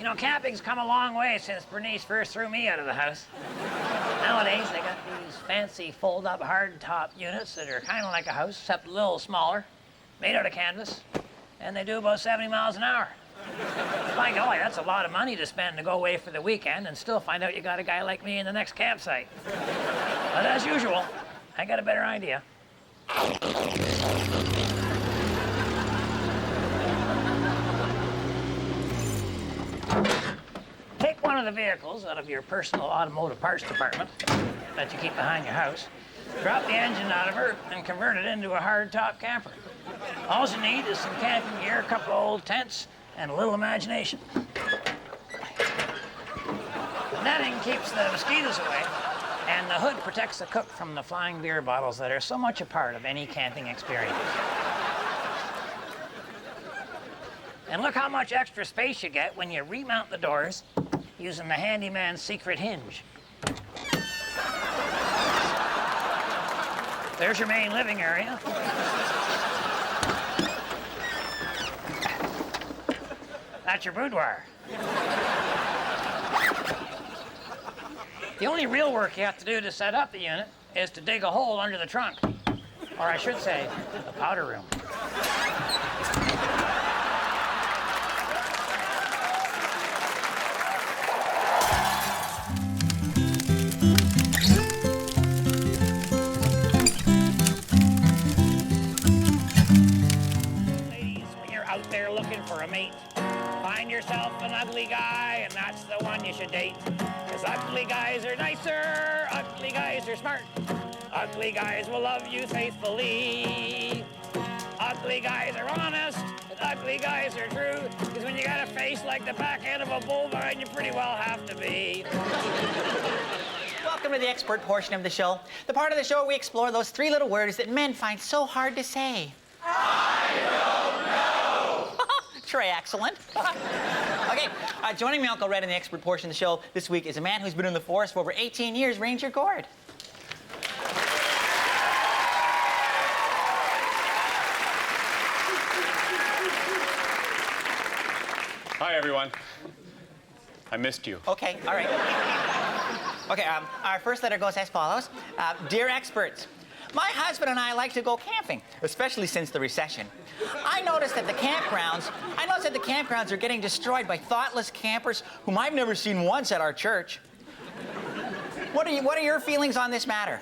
You know, camping's come a long way since Bernice first threw me out of the house. Nowadays, they got these fancy fold-up hard-top units that are kind of like a house, except a little smaller, made out of canvas, and they do about 70 miles an hour. By golly, that's a lot of money to spend to go away for the weekend and still find out you got a guy like me in the next campsite. But as usual, I got a better idea. Take one of the vehicles out of your personal automotive parts department that you keep behind your house, drop the engine out of her, and convert it into a hard-top camper. All you need is some camping gear, a couple of old tents, and a little imagination. The netting keeps the mosquitoes away, and the hood protects the cook from the flying beer bottles that are so much a part of any camping experience. And look how much extra space you get when you remount the doors using the handyman's secret hinge. There's your main living area. That's your boudoir. The only real work you have to do to set up the unit is to dig a hole under the trunk. Or I should say, the powder room. Ladies, when you're out there looking for a mate, find yourself an ugly guy, and that's the one you should date. Because ugly guys are nicer, ugly guys are smart. Ugly guys will love you faithfully. Ugly guys are honest, and ugly guys are true. Because when you got a face like the back end of a bovine, you pretty well have to be. Welcome to the expert portion of the show. The part of the show where we explore those three little words that men find so hard to say. I don't know. Trey, excellent. Okay, joining me, Uncle Red, in the expert portion of the show this week is a man who's been in the forest for over 18 years, Ranger Gord. Hi, everyone. I missed you. Okay, all right. Okay, our first letter goes as follows. Dear experts, my husband and I like to go camping, especially since the recession. I noticed that the campgrounds are getting destroyed by thoughtless campers whom I've never seen once at our church. What are your feelings on this matter?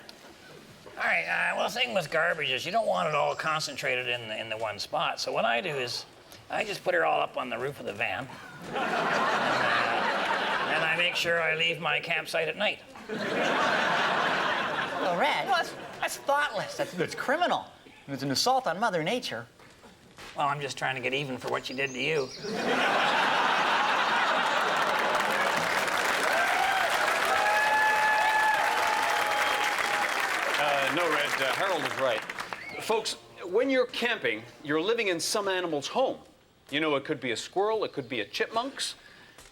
All right, well, the thing with garbage is you don't want it all concentrated in the one spot. So what I do is I just put it all up on the roof of the van. And I make sure I leave my campsite at night. Well, Red, that's thoughtless. That's criminal. It's an assault on Mother Nature. Well, I'm just trying to get even for what she did to you. No, Red, Harold is right. Folks, when you're camping, you're living in some animal's home. You know, it could be a squirrel, it could be a chipmunks,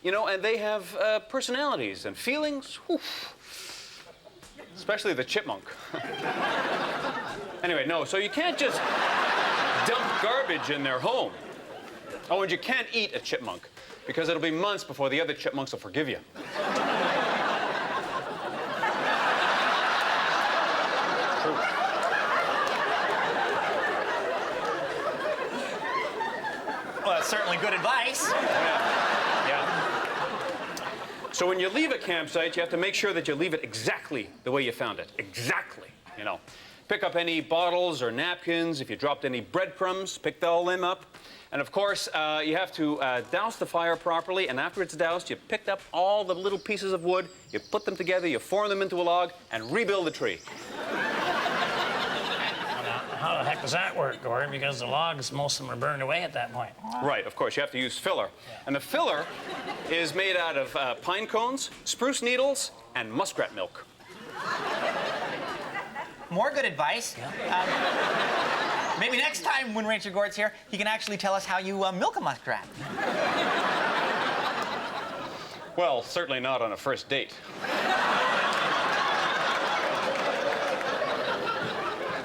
you know, and they have personalities and feelings. Oof. Especially the chipmunk. Anyway, no, so you can't just dump garbage in their home. Oh, and you can't eat a chipmunk, because it'll be months before the other chipmunks will forgive you. True. Well, that's certainly good advice. Yeah. So when you leave a campsite, you have to make sure that you leave it exactly the way you found it. Exactly, you know. Pick up any bottles or napkins. If you dropped any breadcrumbs, pick all them up. And of course, you have to douse the fire properly, and after it's doused, you pick up all the little pieces of wood, you put them together, you form them into a log, and rebuild the tree. How the heck does that work, Gord? Because the logs, most of them are burned away at that point. Right, of course, you have to use filler. Yeah. And the filler is made out of pine cones, spruce needles, and muskrat milk. More good advice. Yeah. Maybe next time when Ranger Gord's here, he can actually tell us how you milk a muskrat. Well, certainly not on a first date.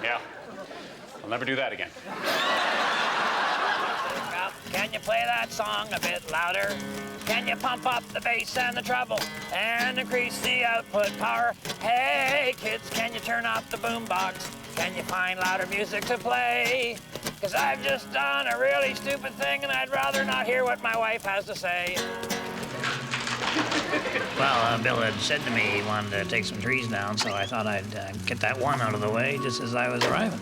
Yeah, I'll never do that again. can you play that song a bit louder? Can you pump up the bass and the treble and increase the output power? Hey, kids, can you turn off the boombox? Can you find louder music to play? 'Cause I've just done a really stupid thing and I'd rather not hear what my wife has to say. Well, Bill had said to me he wanted to take some trees down, so I thought I'd get that one out of the way just as I was arriving.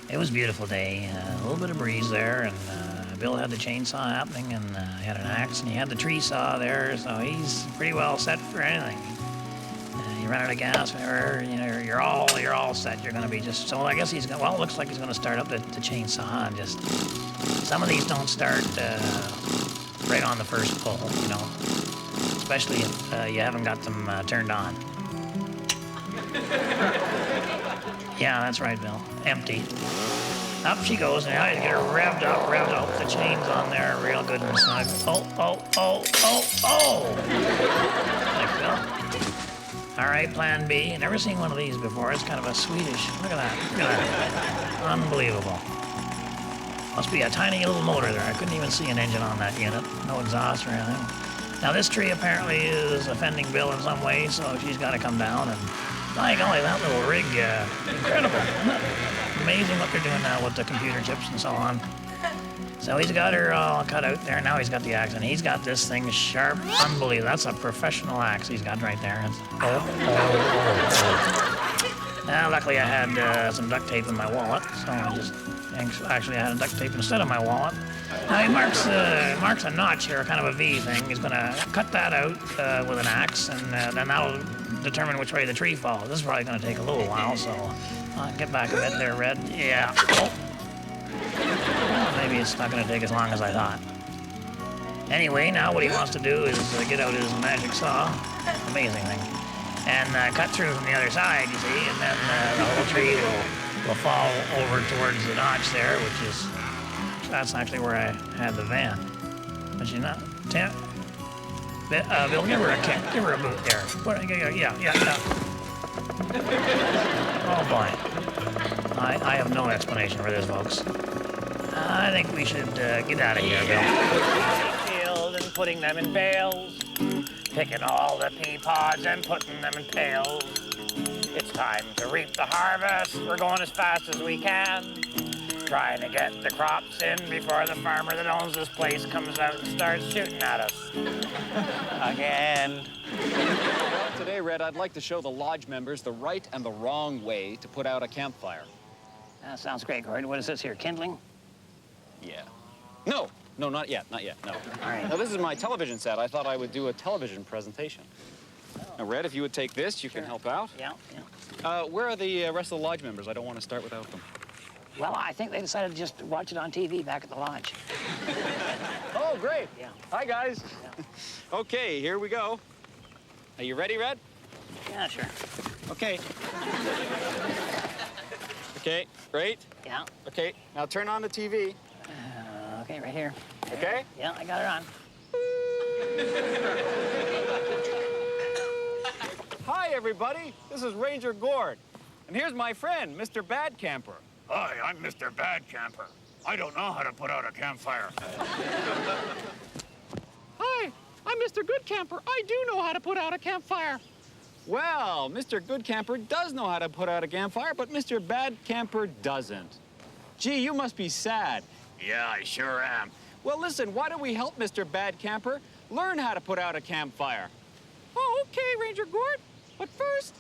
It was a beautiful day, a little bit of breeze there, and Bill had the chainsaw happening, and he had an axe, and he had the tree saw there, so he's pretty well set for anything. You run out of gas, or you're all set. You're going to be just so. I guess he's going. Well, it looks like he's going to start up the chainsaw, and just some of these don't start right on the first pull, you know. Especially if you haven't got them turned on. Yeah, that's right, Bill. Empty. Up she goes, and now you get her revved up. The chain's on there real good and snug. Oh. Thanks, Bill. All right, plan B. Never seen one of these before. It's kind of a Swedish. Look at that. Unbelievable. Must be a tiny little motor there. I couldn't even see an engine on that unit. No exhaust or anything. Now, this tree apparently is offending Bill in some way, so she's got to come down. And by golly, that little rig, incredible, isn't it? Amazing what they're doing now with the computer chips and so on. So he's got her all cut out there. Now he's got the axe, and he's got this thing sharp. Unbelievable. That's a professional axe he's got right there. Now, luckily, I had some duct tape in my wallet, so actually, I had a duct tape instead of my wallet. Now he marks a notch here, kind of a V thing. He's going to cut that out with an axe, and then that'll determine which way the tree falls. This is probably going to take a little while, so I'll get back a bit there, Red. Yeah. Oh. Well, maybe it's not going to take as long as I thought. Anyway, now what he wants to do is get out his magic saw. Amazing thing. And cut through from the other side, you see, and then the whole tree will fall over towards the notch there, which is... That's actually where I had the van. But you know, Bill, give her a kick. Give her a boot there. Yeah. Oh, boy. I have no explanation for this, folks. I think we should get out of here, Bill. Field and putting them in bales. Picking all the pea pods and putting them in pails. It's time to reap the harvest. We're going as fast as we can. Trying to get the crops in before the farmer that owns this place comes out and starts shooting at us. Again. Well, today, Red, I'd like to show the lodge members the right and the wrong way to put out a campfire. That sounds great, Gord. What is this here, kindling? Yeah. No, not yet, no. All right. Now, this is my television set. I thought I would do a television presentation. Now, Red, if you would take this, you can help out. Yeah. Where are the rest of the lodge members? I don't want to start without them. Well, I think they decided to just watch it on TV back at the lodge. Oh, great. Yeah. Hi, guys. Yeah. Okay, here we go. Are you ready, Red? Yeah, sure. Okay. Okay, great. Yeah. Okay, now turn on the TV. Okay, right here. Okay? Yeah, I got it on. Hi, everybody. This is Ranger Gord. And here's my friend, Mr. Bad Camper. Hi, I'm Mr. Bad Camper. I don't know how to put out a campfire. Hi, I'm Mr. Good Camper. I do know how to put out a campfire. Well, Mr. Good Camper does know how to put out a campfire, but Mr. Bad Camper doesn't. Gee, you must be sad. Yeah, I sure am. Well, listen, why don't we help Mr. Bad Camper learn how to put out a campfire? Oh, okay, Ranger Gord. But first,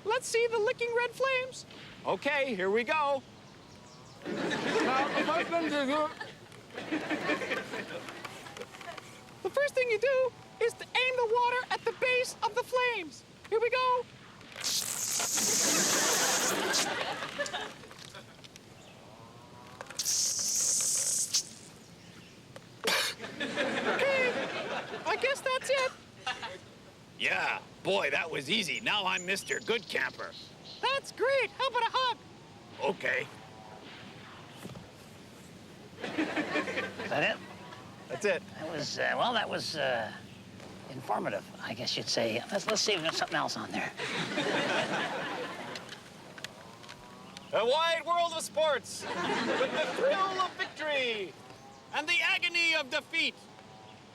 let's see the licking red flames. Okay, here we go. The first thing you do is to aim the water at the base of the flames. Here we go. Okay, I guess that's it. Yeah, boy, that was easy. Now I'm Mr. Good Camper. That's great. How about a hug? Okay. Is that it? That's it. That was informative, I guess you'd say. Let's see if there's something else on there. A wide world of sports with the thrill of victory. and the agony of defeat.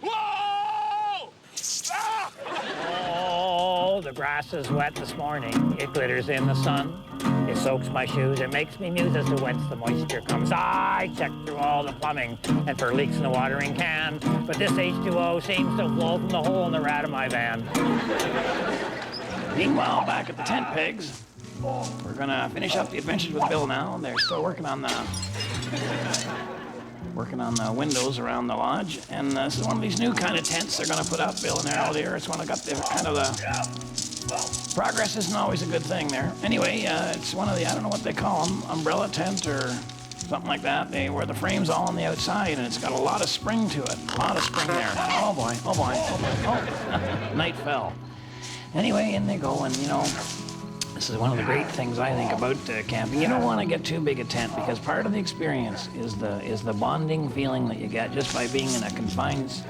Whoa! Ah! Oh, the grass is wet this morning. It glitters in the sun. It soaks my shoes. It makes me muse as to whence the moisture comes. I check through all the plumbing and for leaks in the watering can. But this H2O seems to flow from the hole in the rat of my van. Meanwhile, back at the tent pegs, we're gonna finish up the adventures with Bill now. They're still working on the windows around the lodge, and this is one of these new kind of tents they're gonna put up, Bill and Harold here. It's one that got the kind of the progress isn't always a good thing there. Anyway, it's one of the, I don't know what they call them, umbrella tent or something like that. Where the frame's all on the outside, and it's got a lot of spring to it. A lot of spring there. Oh boy, oh boy, oh boy, oh. Night fell. Anyway, in they go, and you know, this is one of the great things I think about camping. You don't want to get too big a tent because part of the experience is the bonding feeling that you get just by being in a confined.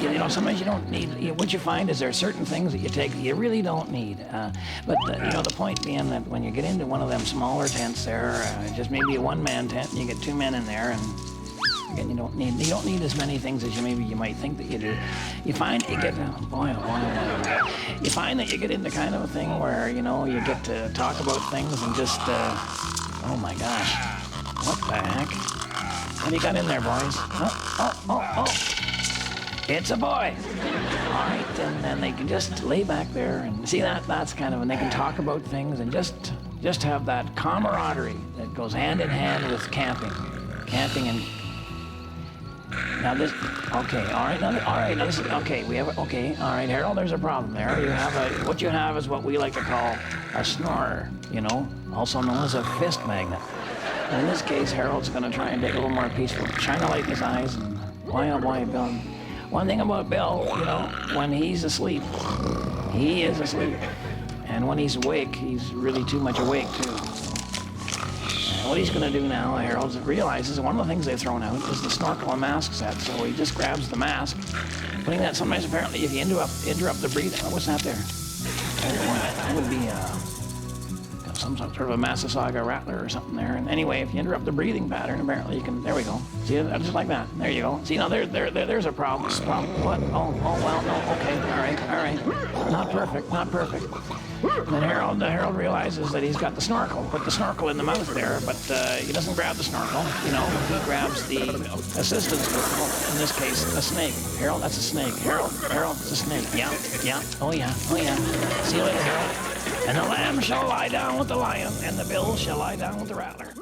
You know, sometimes you don't need. What you find is there are certain things that you take that you really don't need. But you know, the point being that when you get into one of them smaller tents, there, just maybe a one-man tent, and you get 2 men in there, and again, you don't need as many things as you might think that you do. You find you get you find that you get into kind of a thing where you know you get to talk about things and just oh my gosh, what the heck? What do you got in there, boys? Oh. It's a boy. All right, and then they can just lay back there and see that's kind of, and they can talk about things and just have that camaraderie that goes hand in hand with camping and. Now this, okay, all right, listen, okay, we have, okay, all right, Harold, there's a problem there. What you have is what we like to call a snorer, you know, also known as a fist magnet. And in this case, Harold's gonna try and take a little more peaceful, shine a light in his eyes, and boy, oh boy, Bill. One thing about Bill, you know, when he's asleep, he is asleep. And when he's awake, he's really too much awake, too. What he's going to do now, Harold, realizes one of the things they've thrown out is the snorkel and mask set. So he just grabs the mask, putting that sometimes apparently if you interrupt the breathing. Oh, what's that there? That would be some sort of a Massasauga rattler or something there. And anyway, if you interrupt the breathing pattern, apparently you can. There we go. See, just like that. There you go. See, now there's a problem. What? Oh, well, no. Okay, all right. Not perfect. And then Harold realizes that he's got the snorkel. Put the snorkel in the mouth there, but he doesn't grab the snorkel. You know, he grabs the assistant snorkel. In this case, a snake. Harold, that's a snake. Harold, it's a snake. Yeah. Oh yeah. See you later, Harold. And the lamb shall lie down with the lion, and the bill shall lie down with the rattler.